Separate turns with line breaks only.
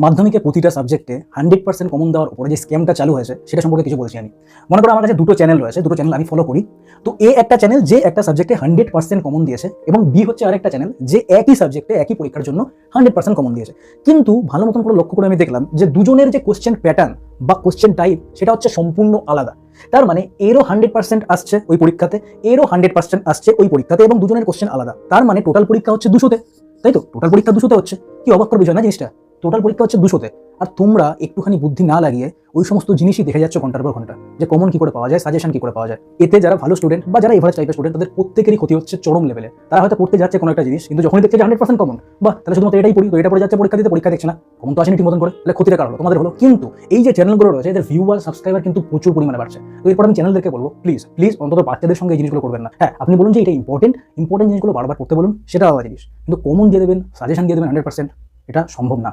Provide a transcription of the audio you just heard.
মাধ্যমিকে প্রতিটা সাবজেক্টে 100% কমন দেওয়ার উপরে যে স্ক্যামটা চালু হয়েছে সেটা সম্পর্কে কিছু বলছি আমি। মনে করো আমার কাছে দুটো চ্যানেল রয়েছে, দুটো চ্যানেল আমি ফলো করি। তো এ একটা চ্যানেল যে একটা সাবজেক্টে 100% কমন দিয়েছে এবং বি হচ্ছে আরেকটা চ্যানেল যে একই সাবজেক্টে একই পরীক্ষার জন্য 100% কমন দিয়েছে। কিন্তু ভালো মতন করে লক্ষ্য করে আমি দেখলাম যে দুজনের যে কোশ্চেন প্যাটার্ন বা কোশ্চেন টাইপ সেটা হচ্ছে সম্পূর্ণ আলাদা। তার মানে এরও 100% আসছে ওই পরীক্ষাতে, এরও 100% আসছে ওই পরীক্ষাতে, এবং দুজনের কোশ্চেন আলাদা। তার মানে টোটাল পরীক্ষা হচ্ছে 200-তে, তাই তো? টোটাল পরীক্ষা 200-তে হচ্ছে। কি অবাক করার বিষয় না জিনিসটা? টোটাল পরীক্ষা হচ্ছে 200-তে, আর তোমরা একটুখানি বুদ্ধি না লাগিয়ে ওই সমস্ত জিনিসই দেখে যাচ্ছ ঘন্টার পর ঘন্টা, যে কমন কি করে পাওয়া যায়, সাজেশন কি করে পাওয়া যায়। এতে যারা ভালো স্টুডেন্ট বা যারা এভারেজ টাইপের স্টুডেন্ট তাদের প্রত্যেকেরই ক্ষতি হচ্ছে চরম লেভেলে। তারা হয়তো পড়তে যাচ্ছে কোনো একটা জিনিস, কিন্তু যখনই দেখছে যে 100% কমন, বা তাহলে শুধুমাত্র এটাই পড়ি, তো এটা পড়ে যাচ্ছে পরীক্ষা দিতে, পরীক্ষা দেখছে না, কমন তো আসেনি ঠিক মতন করে, তাহলে ক্ষতিটা কার হলো? তোমাদের হলো। কিন্তু এই যে চ্যানেলগুলো রয়েছে এদের ভিউয়ার সাবস্ক্রাইবার কিন্তু প্রচুর পরিমাণে বাড়ছে। তো এরপর আমি চ্যানেলদেরকে বলবো প্লিজ প্লিজ অন্তত বাচ্চাদের সঙ্গে এই জিনিসগুলো করবেন না। হ্যাঁ, আপনি বলুন যে এটা ইম্পর্টেন্ট জিনিসগুলো বারবার করতে বলুন, সেটা আলাদা জিনিস, কিন্তু কমন দিয়ে দেবেন, সাজেশন দিয়ে দেবেন 100%, এটা সম্ভব না।